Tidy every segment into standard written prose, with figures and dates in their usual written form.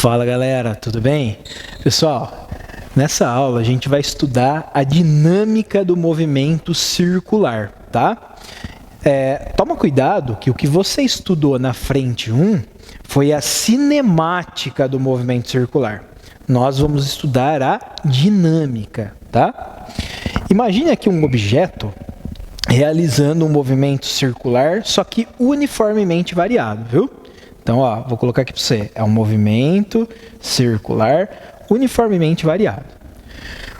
Fala galera, tudo bem? Pessoal, nessa aula a gente vai estudar a dinâmica do movimento circular, tá? Toma cuidado que o que você estudou na frente 1 foi a cinemática do movimento circular. Nós vamos estudar a dinâmica, tá? Imagine aqui um objeto realizando um movimento circular, só que uniformemente variado, viu? Então, ó, vou colocar aqui para você. É um movimento circular uniformemente variado.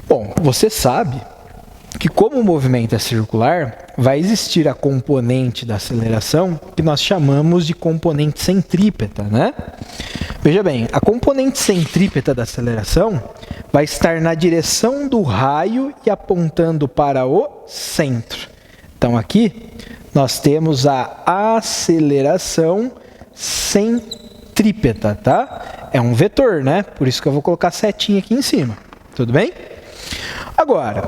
Bom, você sabe que como o movimento é circular, vai existir a componente da aceleração que nós chamamos de componente centrípeta, né? Veja bem, a componente centrípeta da aceleração vai estar na direção do raio e apontando para o centro. Então, aqui nós temos a aceleração centrípeta, tá? É um vetor, né? Por isso que eu vou colocar setinha aqui em cima. Tudo bem? Agora,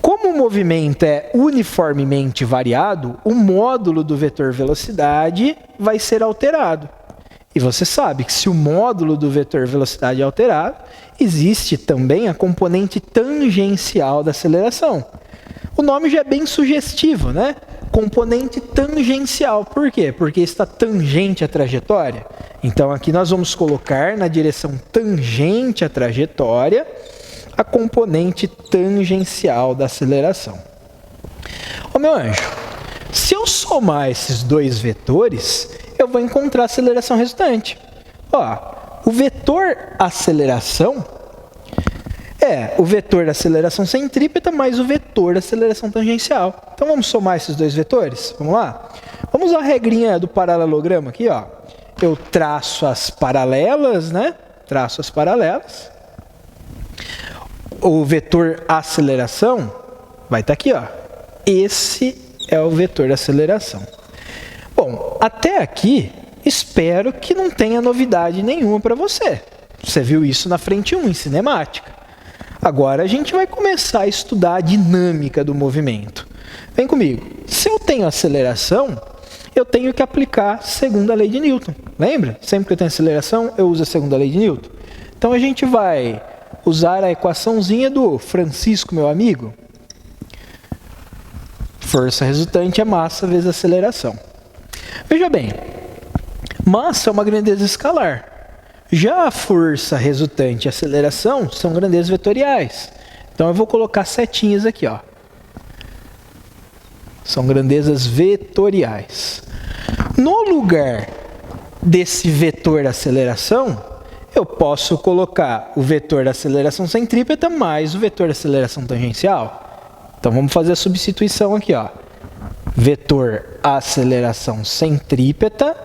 como o movimento é uniformemente variado, o módulo do vetor velocidade vai ser alterado. E você sabe que se o módulo do vetor velocidade é alterado, existe também a componente tangencial da aceleração. O nome já é bem sugestivo, né? Componente tangencial. Por quê? Porque está tangente à trajetória. Então, aqui nós vamos colocar na direção tangente à trajetória a componente tangencial da aceleração. Ô meu anjo, se eu somar esses dois vetores, eu vou encontrar a aceleração resultante. Ó, o vetor aceleração é o vetor da aceleração centrípeta mais o vetor da aceleração tangencial. Então, vamos somar esses dois vetores? Vamos lá? Vamos usar a regrinha do paralelogramo aqui, ó. Eu traço as paralelas, né? Traço as paralelas. O vetor aceleração vai estar aqui, ó. Esse é o vetor da aceleração. Bom, até aqui, espero que não tenha novidade nenhuma para você. Você viu isso na frente 1, em cinemática. Agora a gente vai começar a estudar a dinâmica do movimento. Vem comigo. Se eu tenho aceleração, eu tenho que aplicar a segunda lei de Newton. Lembra? Sempre que eu tenho aceleração, eu uso a segunda lei de Newton. Então a gente vai usar a equaçãozinha do Francisco, meu amigo. Força resultante é massa vezes aceleração. Veja bem, massa é uma grandeza escalar. Já a força resultante e a aceleração são grandezas vetoriais. Então, eu vou colocar setinhas aqui, ó. São grandezas vetoriais. No lugar desse vetor da aceleração, eu posso colocar o vetor da aceleração centrípeta mais o vetor da aceleração tangencial. Então, vamos fazer a substituição aqui, ó. Vetor aceleração centrípeta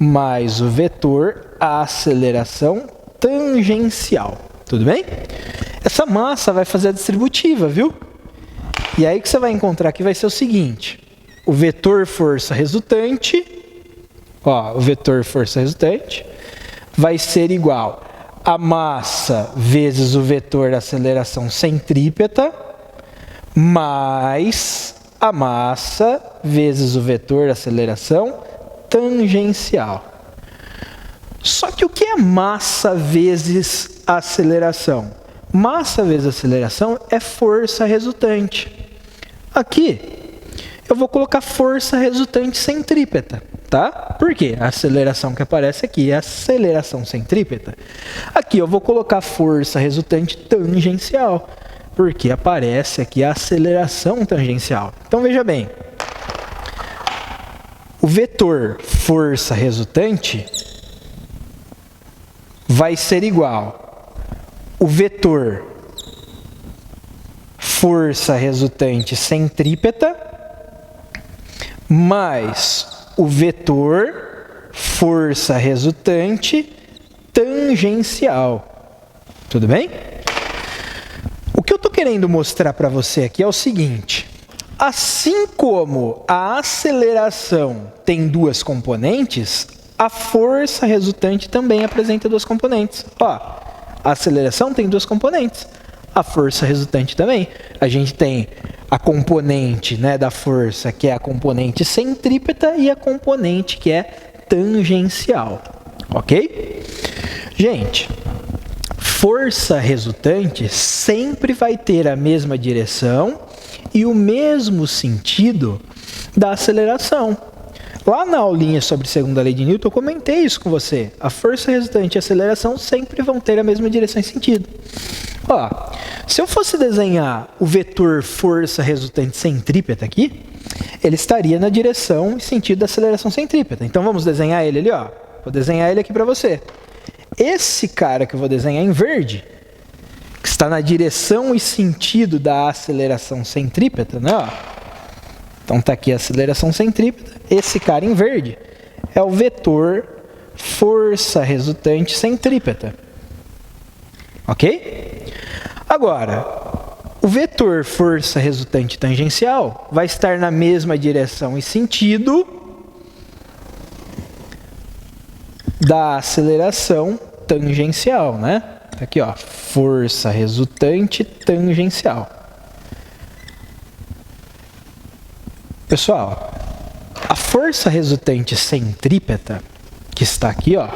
mais o vetor aceleração tangencial. Tudo bem? Essa massa vai fazer a distributiva, viu? E aí que você vai encontrar aqui vai ser o seguinte. O vetor força resultante, ó, o vetor força resultante vai ser igual a massa vezes o vetor da aceleração centrípeta mais a massa vezes o vetor da aceleração tangencial. Só que o que é massa vezes aceleração? Massa vezes aceleração é força resultante. Aqui, eu vou colocar força resultante centrípeta, tá? Por quê? A aceleração que aparece aqui é a aceleração centrípeta. Aqui eu vou colocar força resultante tangencial, porque aparece aqui a aceleração tangencial. Então, veja bem. O vetor força resultante vai ser igual o vetor força resultante centrípeta mais o vetor força resultante tangencial. Tudo bem? O que eu estou querendo mostrar para você aqui é o seguinte. Assim como a aceleração tem duas componentes, a força resultante também apresenta duas componentes. Ó, a aceleração tem duas componentes, a força resultante também. A gente tem a componente, né, da força, que é a componente centrípeta, e a componente que é tangencial. Ok? Gente, força resultante sempre vai ter a mesma direção e o mesmo sentido da aceleração. Lá na aulinha sobre segunda lei de Newton, eu comentei isso com você. A força resultante e a aceleração sempre vão ter a mesma direção e sentido. Ó, se eu fosse desenhar o vetor força resultante centrípeta aqui, ele estaria na direção e sentido da aceleração centrípeta. Então vamos desenhar ele ali, ó. Vou desenhar ele aqui para você. Esse cara que eu vou desenhar em verde, que está na direção e sentido da aceleração centrípeta, né? Ó. Então está aqui a aceleração centrípeta. Esse cara em verde é o vetor força resultante centrípeta. Ok? Agora, o vetor força resultante tangencial vai estar na mesma direção e sentido da aceleração tangencial, né? Tá aqui, ó, força resultante tangencial. Pessoal, a força resultante centrípeta, que está aqui, ó,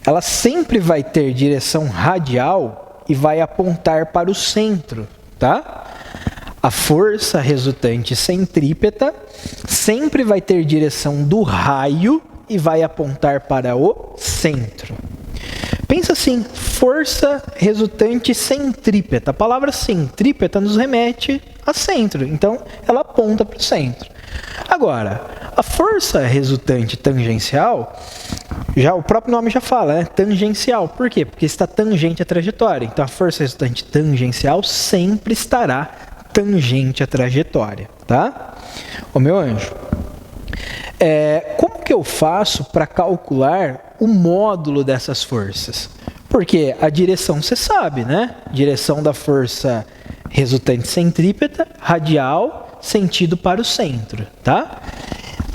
ela sempre vai ter direção radial e vai apontar para o centro, tá? A força resultante centrípeta sempre vai ter direção do raio e vai apontar para o centro. Pensa assim, força resultante centrípeta. A palavra centrípeta nos remete a centro, então ela aponta para o centro. Agora, a força resultante tangencial, já o próprio nome já fala, né? Tangencial. Por quê? Porque está tangente à trajetória. Então a força resultante tangencial sempre estará tangente à trajetória, tá? Ô meu anjo, como que eu faço para calcular o módulo dessas forças? Porque a direção você sabe, né? Direção da força resultante centrípeta, radial, sentido para o centro, tá?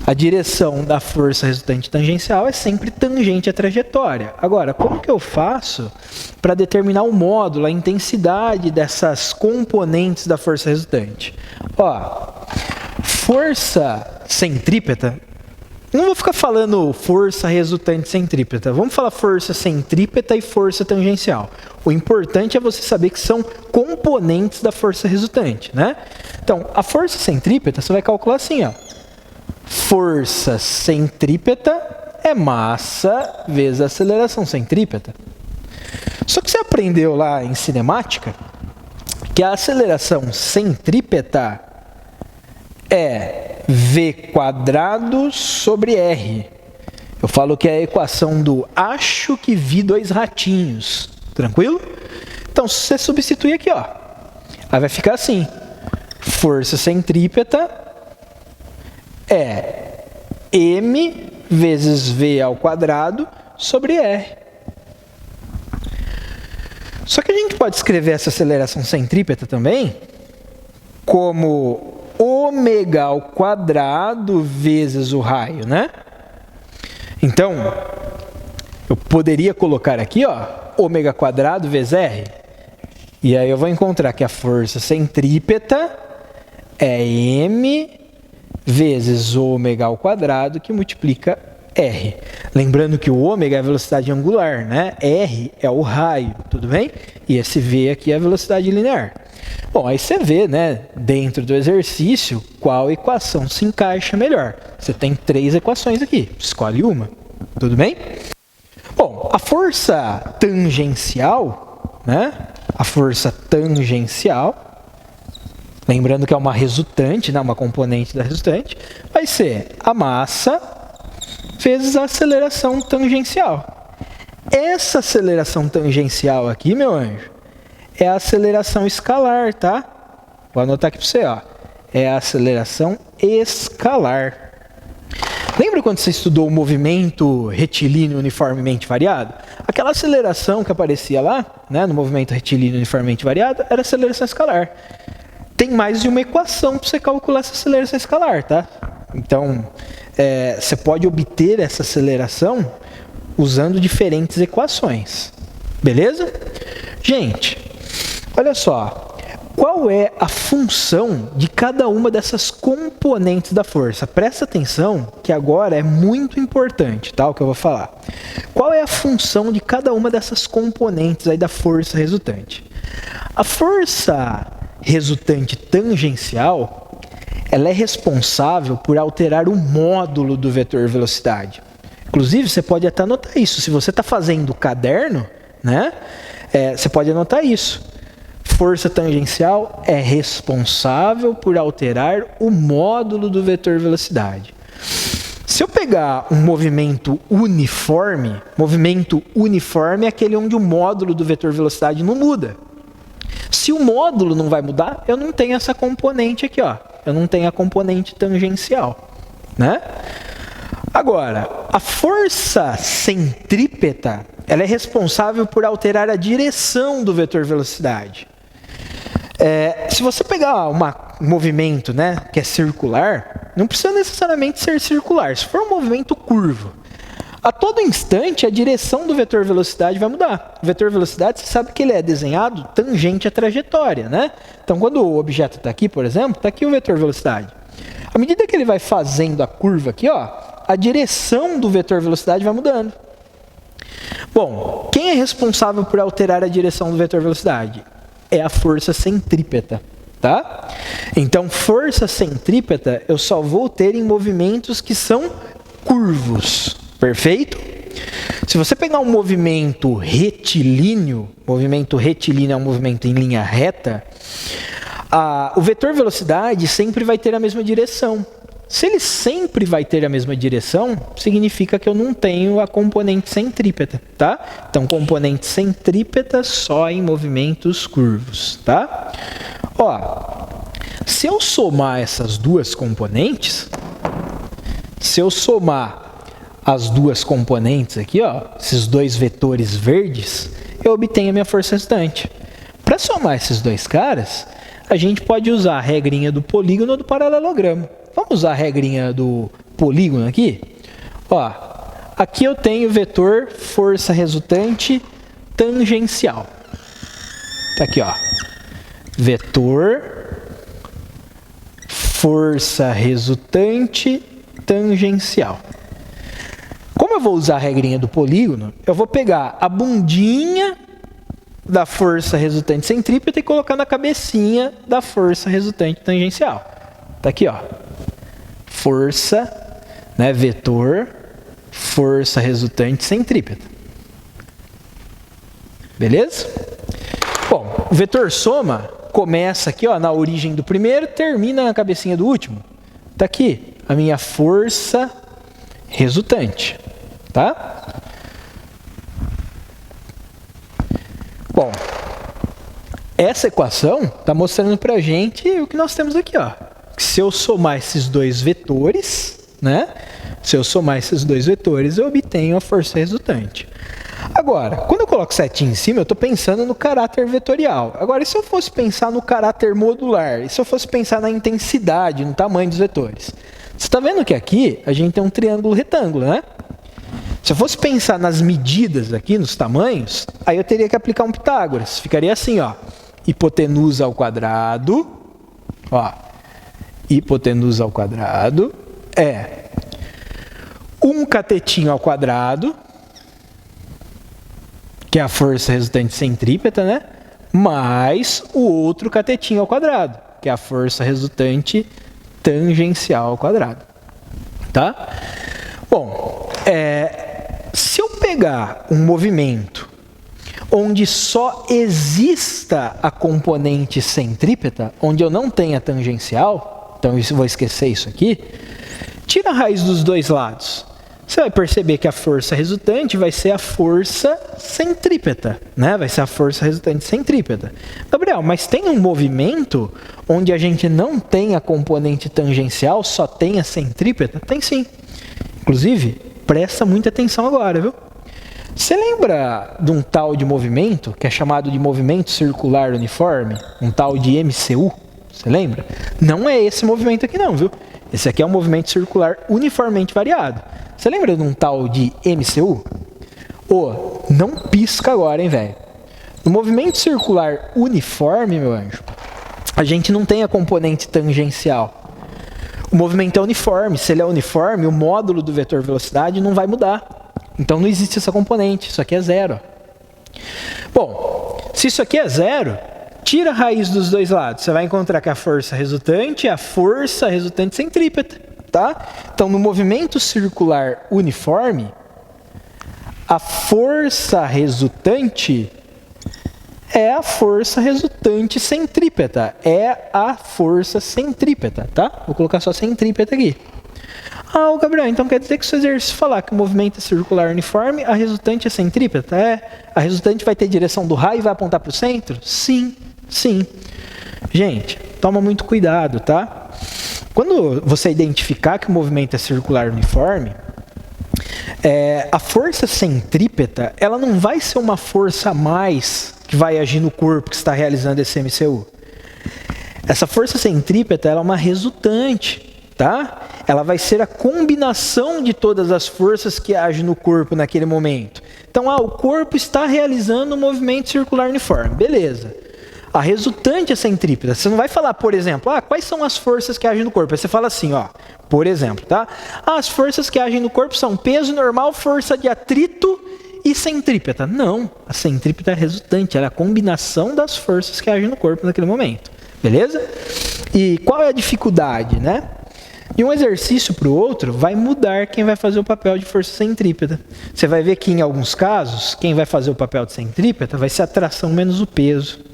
A direção da força resultante tangencial é sempre tangente à trajetória. Agora, como que eu faço para determinar o módulo, a intensidade dessas componentes da força resultante? Ó, força centrípeta, não vou ficar falando força resultante centrípeta, vamos falar força centrípeta e força tangencial. O importante é você saber que são componentes da força resultante, né? Então, a força centrípeta você vai calcular assim, ó. Força centrípeta é massa vezes aceleração centrípeta. Só que você aprendeu lá em cinemática que a aceleração centrípeta é v² sobre r. Eu falo que é a equação do acho que vi 2 ratinhos. Tranquilo? Então, se você substituir aqui, ó, aí vai ficar assim. Força centrípeta é m vezes v² sobre r. Só que a gente pode escrever essa aceleração centrípeta também como ω² vezes o raio, né? Então, eu poderia colocar aqui, ó, ω² vezes r. E aí eu vou encontrar que a força centrípeta é m vezes ω² que multiplica r. Lembrando que o ômega é a velocidade angular, né? R é o raio, tudo bem? E esse v aqui é a velocidade linear. Bom, aí você vê, né, dentro do exercício, qual equação se encaixa melhor. Você tem 3 equações aqui, escolhe uma, tudo bem? Bom, a força tangencial, né? A força tangencial, lembrando que é uma resultante, né, uma componente da resultante, vai ser a massa vezes a aceleração tangencial. Essa aceleração tangencial aqui, meu anjo, é a aceleração escalar, tá? Vou anotar aqui para você, ó. É a aceleração escalar. Lembra quando você estudou o movimento retilíneo uniformemente variado? Aquela aceleração que aparecia lá, né, no movimento retilíneo uniformemente variado, era a aceleração escalar. Tem mais de uma equação para você calcular essa aceleração escalar, tá? Então, você pode obter essa aceleração usando diferentes equações. Beleza? Gente, olha só. qual é a função de cada uma dessas componentes da força? Presta atenção que agora é muito importante, tá? O que eu vou falar. Qual é a função de cada uma dessas componentes aí da força resultante? A força resultante tangencial, ela é responsável por alterar o módulo do vetor velocidade. Inclusive, você pode até anotar isso. Se você está fazendo o caderno, né? Você pode anotar isso. Força tangencial é responsável por alterar o módulo do vetor velocidade. Se eu pegar um movimento uniforme é aquele onde o módulo do vetor velocidade não muda. Se o módulo não vai mudar, eu não tenho essa componente aqui, ó. Eu não tenho a componente tangencial, né? Agora, a força centrípeta, ela é responsável por alterar a direção do vetor velocidade. Se você pegar um movimento, né, que é circular, não precisa necessariamente ser circular. Se for um movimento curvo, a todo instante a direção do vetor velocidade vai mudar. O vetor velocidade, você sabe que ele é desenhado tangente à trajetória, né? Então, quando o objeto está aqui, por exemplo, está aqui o vetor velocidade. À medida que ele vai fazendo a curva aqui, ó, a direção do vetor velocidade vai mudando. Bom, quem é responsável por alterar a direção do vetor velocidade? É a força centrípeta, tá? Então, força centrípeta eu só vou ter em movimentos que são curvos, perfeito? Se você pegar um movimento retilíneo é um movimento em linha reta, o vetor velocidade sempre vai ter a mesma direção. Se ele sempre vai ter a mesma direção, significa que eu não tenho a componente centrípeta, tá? Então, componente centrípeta só em movimentos curvos, tá? Ó, se eu somar essas duas componentes, as duas componentes aqui, ó, esses dois vetores verdes, eu obtenho a minha força resultante. Para somar esses dois caras, a gente pode usar a regrinha do polígono ou do paralelogramo. Vamos usar a regrinha do polígono aqui? Ó, aqui eu tenho o vetor força resultante tangencial. Tá aqui, ó. Vetor força resultante tangencial. Como eu vou usar a regrinha do polígono, eu vou pegar a bundinha da força resultante centrípeta e colocar na cabecinha da força resultante tangencial. Tá aqui, ó. Força, né, vetor, força resultante centrípeta. Beleza? Bom, o vetor soma começa aqui, ó, na origem do primeiro, termina na cabecinha do último. Tá aqui a minha força resultante, tá? Bom, essa equação está mostrando para a gente o que nós temos aqui, ó. Se eu somar esses dois vetores, né? Se eu somar esses dois vetores, eu obtenho a força resultante. Agora, quando eu coloco setinha em cima, eu estou pensando no caráter vetorial. Agora, e se eu fosse pensar no caráter modular? E se eu fosse pensar na intensidade, no tamanho dos vetores? Você está vendo que aqui a gente tem um triângulo retângulo, né? Se eu fosse pensar nas medidas aqui, nos tamanhos, aí eu teria que aplicar um Pitágoras. Ficaria assim, ó. Hipotenusa ao quadrado, ó. Hipotenusa ao quadrado é 1 catetinho ao quadrado, que é a força resultante centrípeta, né? Mais o outro catetinho ao quadrado, que é a força resultante tangencial ao quadrado. Tá? Bom, se eu pegar um movimento onde só exista a componente centrípeta, onde eu não tenha tangencial, então eu vou esquecer isso aqui, tira a raiz dos dois lados. Você vai perceber que a força resultante vai ser a força centrípeta, né? Vai ser a força resultante centrípeta. Gabriel, mas tem um movimento onde a gente não tem a componente tangencial, só tem a centrípeta? Tem sim. Inclusive, presta muita atenção agora, viu? Você lembra de um tal de movimento, que é chamado de movimento circular uniforme? Um tal de MCU? Você lembra? Não é esse movimento aqui não, viu? Esse aqui é um movimento circular uniformemente variado. Você lembra de um tal de MCU? Não pisca agora, hein, velho? No movimento circular uniforme, meu anjo, a gente não tem a componente tangencial. O movimento é uniforme. Se ele é uniforme, o módulo do vetor velocidade não vai mudar. Então não existe essa componente. Isso aqui é zero. Bom, se isso aqui é zero, tira a raiz dos dois lados. Você vai encontrar que a força resultante é a força resultante centrípeta. Tá? Então, no movimento circular uniforme, a força resultante é a força resultante centrípeta. É a força centrípeta, tá? Vou colocar só centrípeta aqui. Ah, Gabriel, então quer dizer que se o exercício falar que o movimento é circular uniforme, a resultante é centrípeta? A resultante vai ter direção do raio e vai apontar para o centro? Sim, sim. Gente, toma muito cuidado, tá? Quando você identificar que o movimento é circular uniforme, a força centrípeta, ela não vai ser uma força a mais que vai agir no corpo que está realizando esse MCU. Essa força centrípeta, ela é uma resultante, tá? Ela vai ser a combinação de todas as forças que agem no corpo naquele momento. Então, o corpo está realizando um movimento circular uniforme, beleza. A resultante é centrípeta. Você não vai falar, por exemplo, quais são as forças que agem no corpo? Aí você fala assim, por exemplo, tá? As forças que agem no corpo são peso normal, força de atrito e centrípeta. Não, a centrípeta é a resultante, ela é a combinação das forças que agem no corpo naquele momento. Beleza? E qual é a dificuldade, né? De um exercício para o outro, vai mudar quem vai fazer o papel de força centrípeta. Você vai ver que, em alguns casos, quem vai fazer o papel de centrípeta vai ser a tração menos o peso.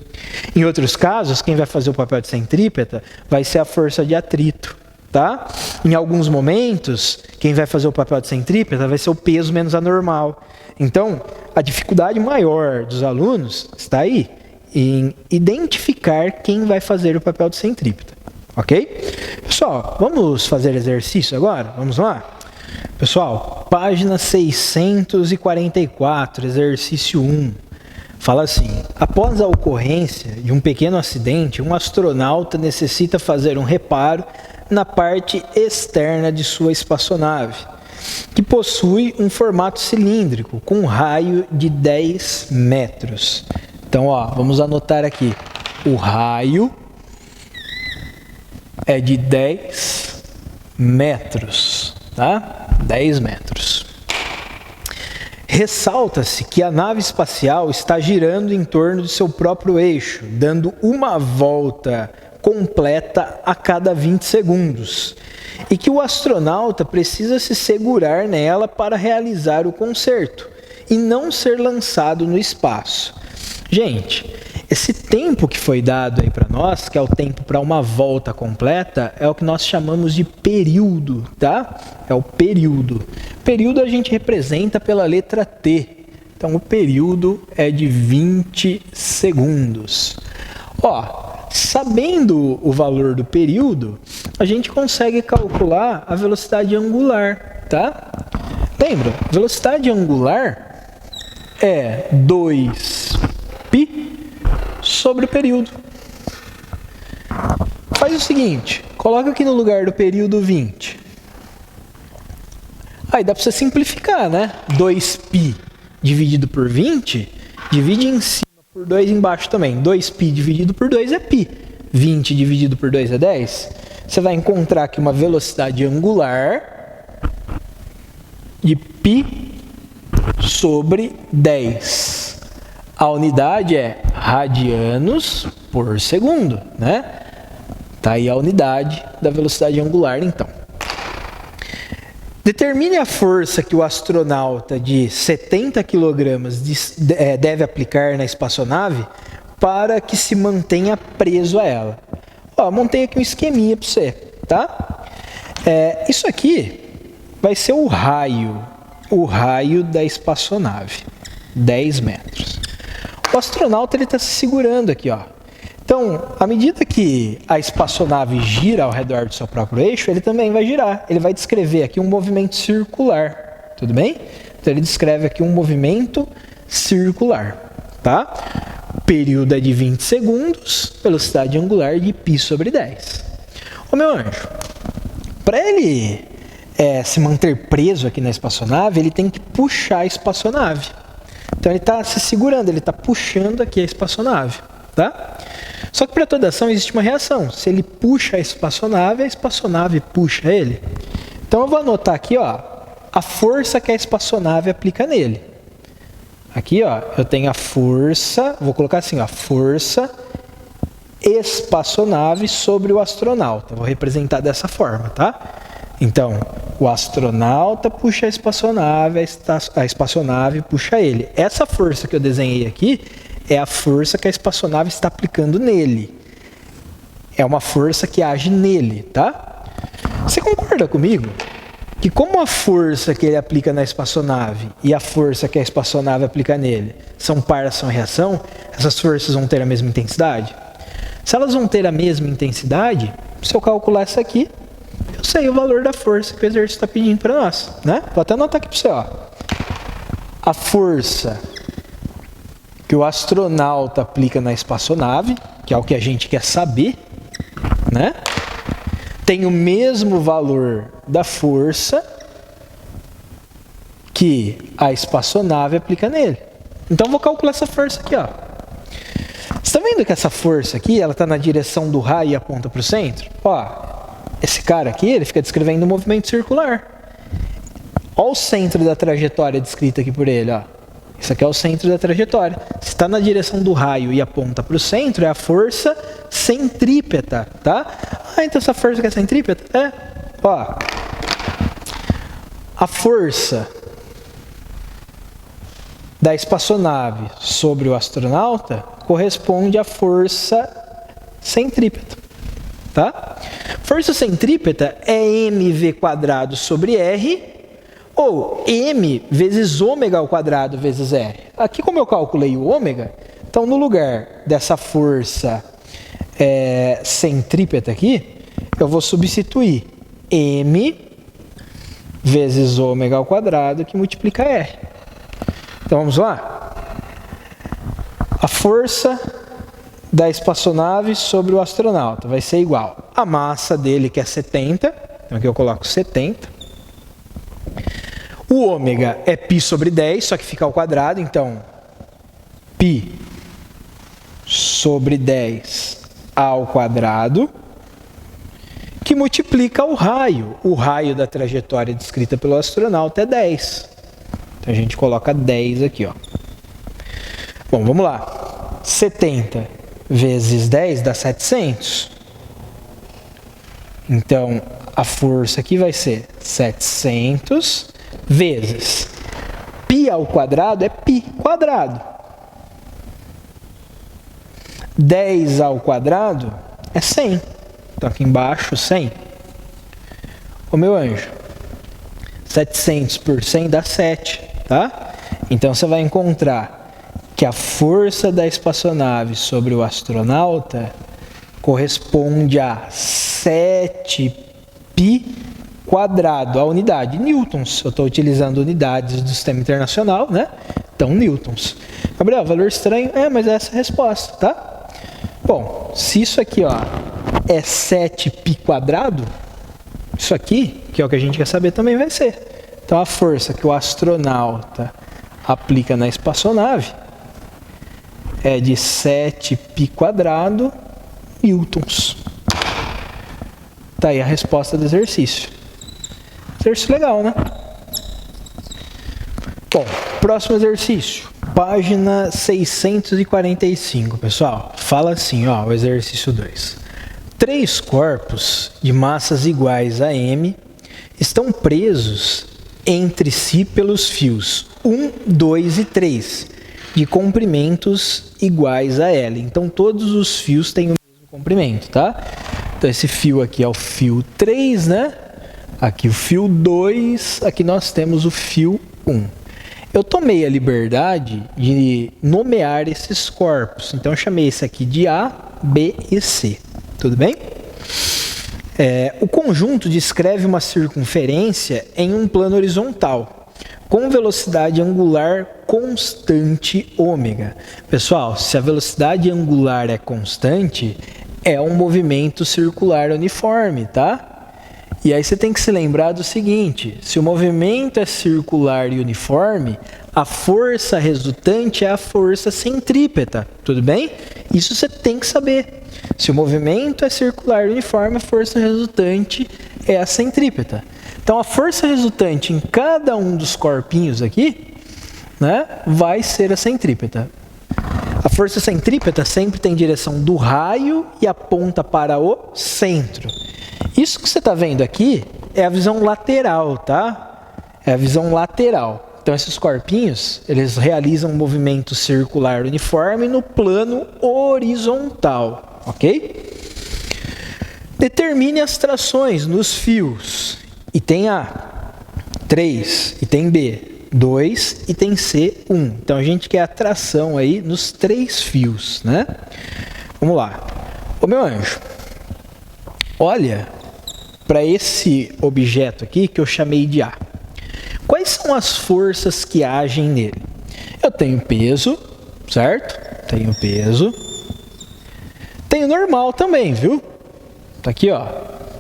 Em outros casos, quem vai fazer o papel de centrípeta vai ser a força de atrito, tá? Em alguns momentos, quem vai fazer o papel de centrípeta vai ser o peso menos a normal. Então, a dificuldade maior dos alunos está aí, em identificar quem vai fazer o papel de centrípeta, ok? Pessoal, vamos fazer exercício agora? Vamos lá? Pessoal, página 644, exercício 1. Fala assim: após a ocorrência de um pequeno acidente, um astronauta necessita fazer um reparo na parte externa de sua espaçonave, que possui um formato cilíndrico com um raio de 10 metros. Então, vamos anotar aqui. O raio é de 10 metros, tá? 10 metros. Ressalta-se que a nave espacial está girando em torno de seu próprio eixo, dando uma volta completa a cada 20 segundos, e que o astronauta precisa se segurar nela para realizar o concerto e não ser lançado no espaço. Gente, esse tempo que foi dado aí para nós, que é o tempo para uma volta completa, é o que nós chamamos de período, tá? É o período. Período a gente representa pela letra T. Então, o período é de 20 segundos. Sabendo o valor do período, a gente consegue calcular a velocidade angular, tá? Lembra? Velocidade angular é 2π sobre o período. Faz o seguinte, coloca aqui no lugar do período 20. Aí dá para você simplificar, né? 2π dividido por 20, divide em cima por 2 embaixo também. 2π dividido por 2 é π. 20 dividido por 2 é 10. Você vai encontrar aqui uma velocidade angular de π sobre 10. A unidade é radianos por segundo, né? Tá aí a unidade da velocidade angular, então. Determine a força que o astronauta de 70 kg deve aplicar na espaçonave para que se mantenha preso a ela. Montei aqui um esqueminha para você, tá? Isso aqui vai ser o raio da espaçonave, 10 metros. O astronauta está se segurando aqui, Então, à medida que a espaçonave gira ao redor do seu próprio eixo, ele também vai girar. Ele vai descrever aqui um movimento circular, tudo bem? Então, ele descreve aqui um movimento circular, tá? Período é de 20 segundos, velocidade angular de π sobre 10. Ô meu anjo, para ele se manter preso aqui na espaçonave, ele tem que puxar a espaçonave. Então ele está se segurando, ele está puxando aqui a espaçonave, tá? Só que para toda ação existe uma reação. Se ele puxa a espaçonave puxa ele. Então eu vou anotar aqui, ó, a força que a espaçonave aplica nele. Aqui, ó, eu tenho a força, vou colocar assim, ó, força espaçonave sobre o astronauta. Vou representar dessa forma, tá? Então, o astronauta puxa a espaçonave puxa ele. Essa força que eu desenhei aqui é a força que a espaçonave está aplicando nele. É uma força que age nele, tá? Você concorda comigo que como a força que ele aplica na espaçonave e a força que a espaçonave aplica nele são par, ação e reação, essas forças vão ter a mesma intensidade? Se elas vão ter a mesma intensidade, se eu calcular isso aqui, eu sei o valor da força que o exercício está pedindo para nós, né? Vou até anotar aqui para você, ó. A força que o astronauta aplica na espaçonave, que é o que a gente quer saber, né? Tem o mesmo valor da força que a espaçonave aplica nele. Então, vou calcular essa força aqui, ó. Você está vendo que essa força aqui, ela está na direção do raio e aponta para o centro? Ó, esse cara aqui, ele fica descrevendo um movimento circular. Olha o centro da trajetória descrita aqui por ele, ó. Isso aqui é o centro da trajetória. Se está na direção do raio e aponta para o centro, é a força centrípeta, tá? Ah, então essa força que é centrípeta? É. Ó, a força da espaçonave sobre o astronauta corresponde à força centrípeta, tá? Força centrípeta é mv² sobre r, ou m vezes ômega ao quadrado vezes r. Aqui, como eu calculei o ômega, então no lugar dessa força centrípeta aqui, eu vou substituir m vezes ômega ao quadrado que multiplica r. Então vamos lá? A força da espaçonave sobre o astronauta vai ser igual a massa dele, que é 70. Então aqui eu coloco 70. O ômega é π sobre 10, só que fica ao quadrado, então π sobre 10 ao quadrado, que multiplica o raio. O raio da trajetória descrita pelo astronauta é 10. Então a gente coloca 10 aqui, ó. Bom, vamos lá. 70 vezes 10 dá 700. Então a força aqui vai ser 700 vezes π ao quadrado é π quadrado. 10 ao quadrado é 100. Então aqui embaixo 100. Ô meu anjo, 700 por 100 dá 7, tá? Então você vai encontrar que a força da espaçonave sobre o astronauta corresponde a 7π quadrado, a unidade, newtons. Eu estou utilizando unidades do sistema internacional, né? Então, newtons. Gabriel, valor estranho? Mas é essa a resposta, tá? Bom, se isso aqui, ó, é 7π quadrado, isso aqui, que é o que a gente quer saber, também vai ser. Então, a força que o astronauta aplica na espaçonave é de 7π quadrado newtons. Tá aí a resposta do exercício. Exercício legal, né? Bom, próximo exercício. Página 645, pessoal. Fala assim, ó, o exercício 2. 3 corpos de massas iguais a m estão presos entre si pelos fios 1, 2 e 3, de comprimentos iguais a L. Então, todos os fios têm o mesmo comprimento, tá? Então, esse fio aqui é o fio 3, né? Aqui o fio 2, aqui nós temos o fio 1. Eu tomei a liberdade de nomear esses corpos. Então, eu chamei esse aqui de A, B e C. Tudo bem? O conjunto descreve uma circunferência em um plano horizontal, com velocidade angular constante ômega. Pessoal, se a velocidade angular é constante, é um movimento circular uniforme, tá? E aí você tem que se lembrar do seguinte: se o movimento é circular e uniforme, a força resultante é a força centrípeta, tudo bem? Isso você tem que saber. Se o movimento é circular uniforme, a força resultante é a centrípeta. Então, a força resultante em cada um dos corpinhos aqui, né, vai ser a centrípeta. A força centrípeta sempre tem direção do raio e aponta para o centro. Isso que você está vendo aqui é a visão lateral, tá? É a visão lateral. Então, esses corpinhos, eles realizam um movimento circular uniforme no plano horizontal, ok? Determine as trações nos fios. Item A, 3. Item B, 2. Item C, 1. Então, a gente quer a tração aí nos 3 fios, né? Vamos lá. Ô, meu anjo, olha para esse objeto aqui que eu chamei de A. Quais são as forças que agem nele? Eu tenho peso, certo? Tenho peso. Tenho normal também, viu? Tá aqui, ó.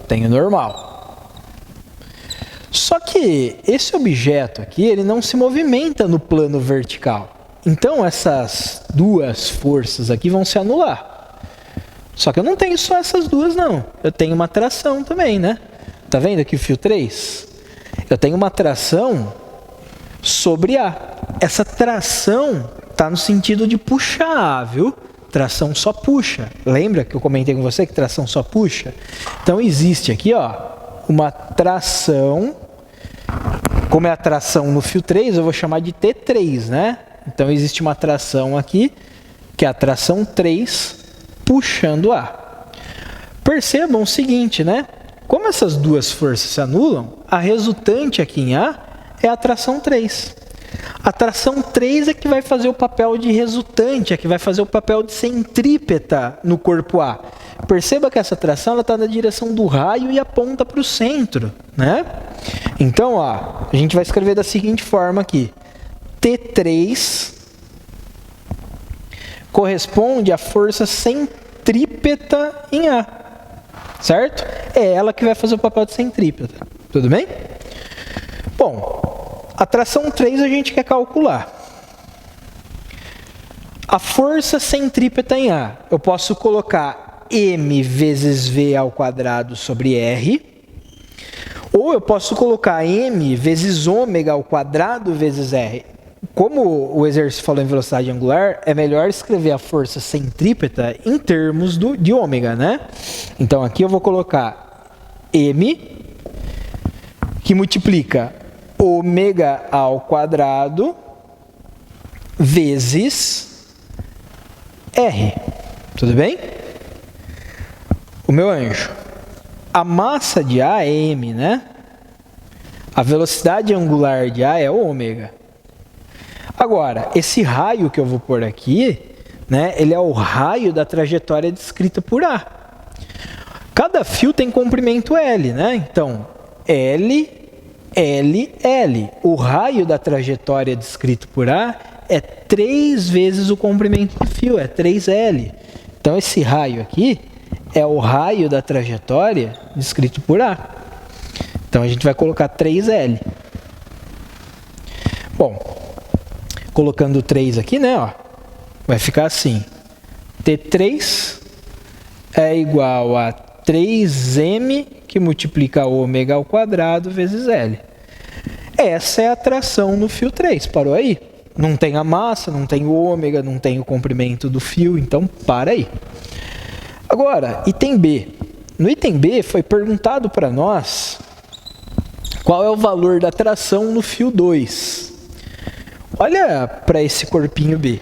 Tenho normal. Só que esse objeto aqui, ele não se movimenta no plano vertical. Então, essas duas forças aqui vão se anular. Só que eu não tenho só essas duas, não. Eu tenho uma tração também, né? Tá vendo aqui o fio 3? Eu tenho uma tração sobre A. Essa tração está no sentido de puxar A, viu? Tração só puxa. Lembra que eu comentei com você que tração só puxa? Então, existe aqui, ó, uma tração. Como é a tração no fio 3, eu vou chamar de T3, né? Então, existe uma tração aqui, que é a tração 3, puxando A. Percebam o seguinte, né? Como essas duas forças se anulam, a resultante aqui em A é a tração 3. A tração 3 é que vai fazer o papel de resultante, é que vai fazer o papel de centrípeta no corpo A. Perceba que essa tração está na direção do raio e aponta para o centro, né? Então, ó, a gente vai escrever da seguinte forma aqui. T3 corresponde à força centrípeta em A. Certo? É ela que vai fazer o papel de centrípeta. Tudo bem? Bom, a tração 3 a gente quer calcular. A força centrípeta em A, eu posso colocar m vezes v ao quadrado sobre r, ou eu posso colocar m vezes ômega ao quadrado vezes r. Como o exercício falou em velocidade angular, é melhor escrever a força centrípeta em termos de ômega, né? Então, aqui eu vou colocar m, que multiplica ômega ao quadrado vezes r. Tudo bem? O meu anjo, a massa de A é m, né? A velocidade angular de A é ômega. Agora, esse raio que eu vou pôr aqui, né, ele é o raio da trajetória descrita por A. Cada fio tem comprimento L, né? Então, L, L, L. O raio da trajetória descrito por A é 3 vezes o comprimento do fio, é 3L. Então, esse raio aqui é o raio da trajetória descrito por A. Então, a gente vai colocar 3L. Bom, colocando 3 aqui, né, ó, vai ficar assim. T3 é igual a 3m que multiplica ômega ao quadrado vezes L. Essa é a tração no fio 3. Parou aí? Não tem a massa, não tem o ômega, não tem o comprimento do fio, então para aí. Agora, item B. No item B foi perguntado para nós qual é o valor da tração no fio 2. Olha para esse corpinho B.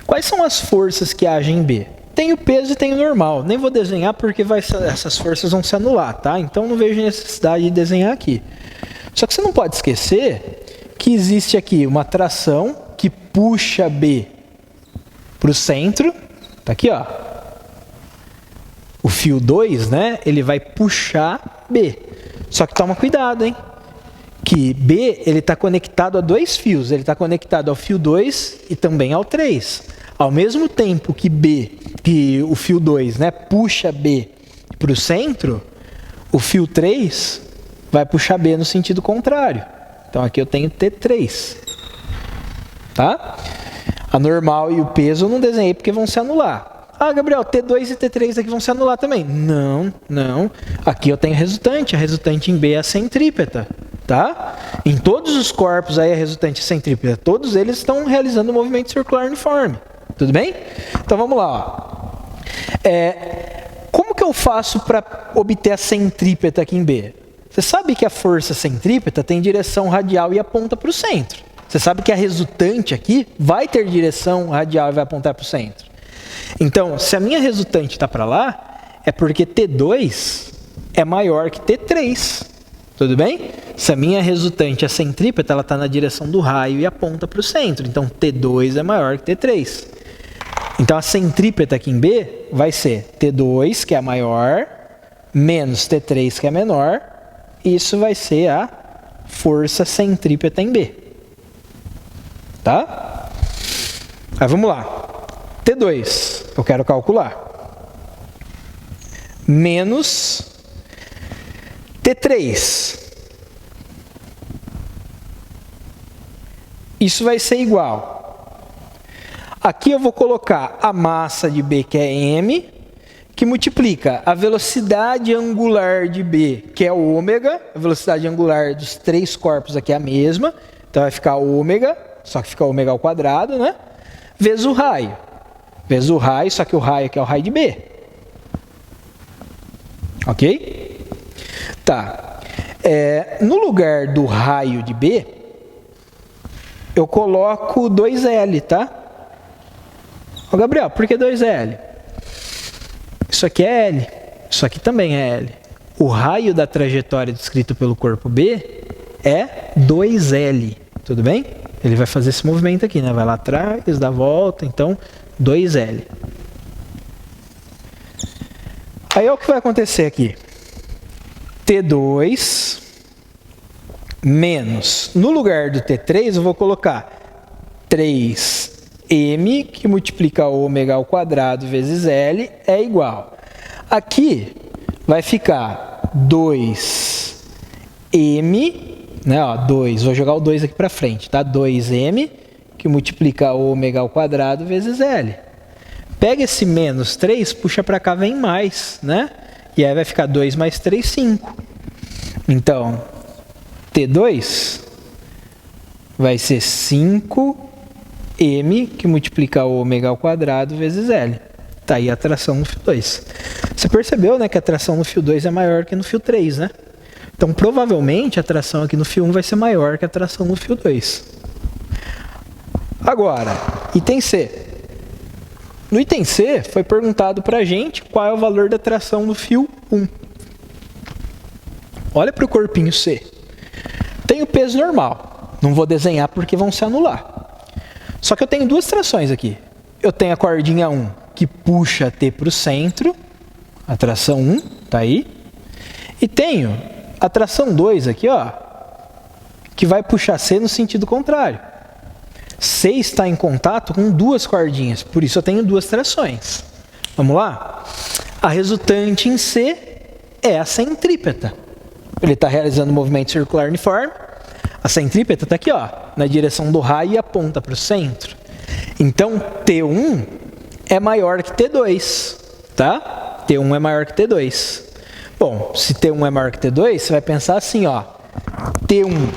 Quais são as forças que agem em B? Tem o peso e tem o normal. Nem vou desenhar porque essas forças vão se anular, tá? Então não vejo necessidade de desenhar aqui. Só que você não pode esquecer que existe aqui uma tração que puxa B para o centro. Tá aqui, ó. O fio 2, né? Ele vai puxar B. Só que toma cuidado, hein? Que B ele está conectado a 2 fios. Ele está conectado ao fio 2 e também ao 3. Ao mesmo tempo que o fio 2, né, puxa B para o centro, o fio 3 vai puxar B no sentido contrário. Então aqui eu tenho T3. Tá? A normal e o peso eu não desenhei porque vão se anular. Ah, Gabriel, T2 e T3 aqui vão se anular também. Não, não. Aqui eu tenho resultante. A resultante em B é a centrípeta. Tá? Em todos os corpos aí a resultante é centrípeta. Todos eles estão realizando um movimento circular uniforme. Tudo bem? Então vamos lá. Ó. Como que eu faço para obter a centrípeta aqui em B? Você sabe que a força centrípeta tem direção radial e aponta para o centro. Você sabe que a resultante aqui vai ter direção radial e vai apontar para o centro. Então, se a minha resultante está para lá, é porque T2 é maior que T3. Tudo bem? Se a minha resultante é centrípeta, ela está na direção do raio e aponta para o centro. Então, T2 é maior que T3. Então, a centrípeta aqui em B vai ser T2, que é a maior, menos T3, que é a menor. Isso vai ser a força centrípeta em B. Tá? Aí, vamos lá. T2, eu quero calcular. Menos T3. Isso vai ser igual. Aqui eu vou colocar a massa de B, que é M, que multiplica a velocidade angular de B, que é ômega. A velocidade angular dos três corpos aqui é a mesma. Então vai ficar ômega, só que fica ômega ao quadrado, né? Vezes o raio. Vezes o raio, só que o raio aqui é o raio de B. Ok? Tá. No lugar do raio de B, eu coloco 2L, tá? Ô, Gabriel, por que 2L? Isso aqui é L. Isso aqui também é L. O raio da trajetória descrito pelo corpo B é 2L. Tudo bem? Ele vai fazer esse movimento aqui, né? Vai lá atrás, dá a volta, então 2L. Aí é o que vai acontecer aqui. T2 menos, no lugar do T3 eu vou colocar 3M, que multiplica ômega ao quadrado vezes L, é igual. Aqui vai ficar 2M, né, ó, 2, vou jogar o 2 aqui para frente, tá? 2M, que multiplica ômega ao quadrado vezes L. Pega esse menos 3, puxa para cá, vem mais, né? E aí vai ficar 2 mais 3, 5. Então, T2 vai ser 5M, que multiplica ômega ao quadrado vezes L. Tá aí a tração no fio 2. Você percebeu, né, que a tração no fio 2 é maior que no fio 3, né? Então, provavelmente, a tração aqui no fio 1 vai ser maior que a tração no fio 2. Agora, item C. No item C, foi perguntado para a gente qual é o valor da tração no fio 1. Olha para o corpinho C. Tem o peso normal. Não vou desenhar porque vão se anular. Só que eu tenho duas trações aqui. Eu tenho a cordinha 1, que puxa T para o centro. A tração 1, tá aí. E tenho a tração 2 aqui, ó, que vai puxar C no sentido contrário. C está em contato com duas cordinhas, por isso eu tenho duas trações. Vamos lá? A resultante em C é a centrípeta. Ele está realizando um movimento circular uniforme. A centrípeta está aqui, ó, na direção do raio e aponta para o centro. Então, T1 é maior que T2, tá? T1 é maior que T2. Bom, se T1 é maior que T2, você vai pensar assim, ó. T1,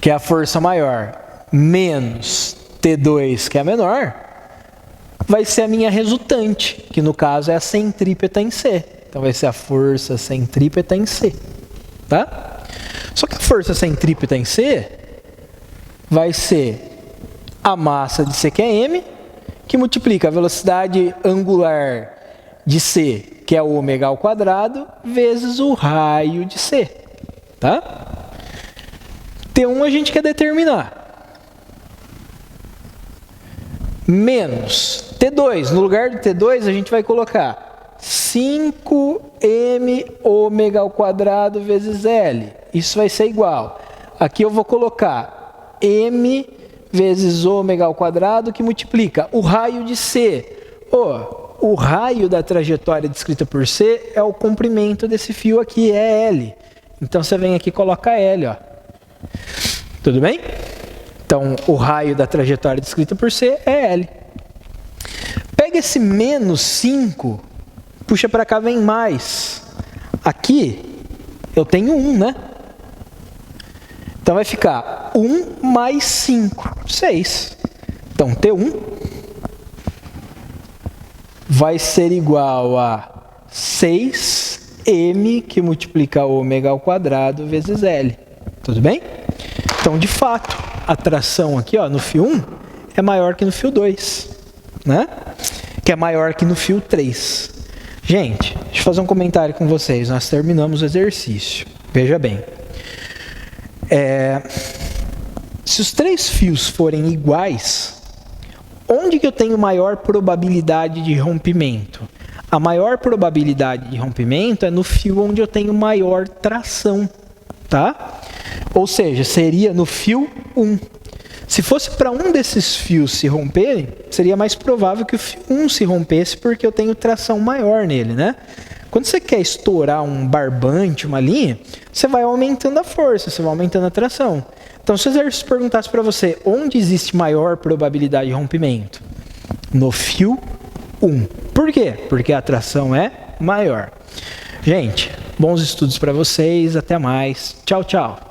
que é a força maior, menos T2, que é a menor, vai ser a minha resultante, que no caso é a centrípeta em C. Então vai ser a força centrípeta em C, tá? Só que a força centrípeta em C vai ser a massa de C, que é M, que multiplica a velocidade angular de C, que é ômega ao quadrado, vezes o raio de C, tá? T1 a gente quer determinar. Menos T2. No lugar do T2, a gente vai colocar 5M ômega ao quadrado vezes L. Isso vai ser igual. Aqui eu vou colocar M vezes ômega ao quadrado, que multiplica o raio de C. O raio da trajetória descrita por C é o comprimento desse fio aqui, é L. Então, você vem aqui e coloca L, ó. Tudo bem? Então, o raio da trajetória descrita por C é L. Pega esse menos 5, puxa para cá, vem mais. Aqui eu tenho 1, né? Então vai ficar 1 mais 5, 6. Então T1 vai ser igual a 6m que multiplica ômega ao quadrado vezes L. Tudo bem? Então, de fato, a tração aqui, ó, no fio 1 é maior que no fio 2, né? Que é maior que no fio 3. Gente, deixa eu fazer um comentário com vocês. Nós terminamos o exercício. Veja bem. Se os 3 fios forem iguais, onde que eu tenho maior probabilidade de rompimento? A maior probabilidade de rompimento é no fio onde eu tenho maior tração, tá? Ou seja, seria no fio 1. Se fosse para um desses fios se romperem, seria mais provável que o fio 1 se rompesse, porque eu tenho tração maior nele, né? Quando você quer estourar um barbante, uma linha, você vai aumentando a força, você vai aumentando a tração. Então, se o exercício perguntasse para você onde existe maior probabilidade de rompimento? No fio 1. Por quê? Porque a tração é maior. Gente, bons estudos para vocês. Até mais. Tchau, tchau.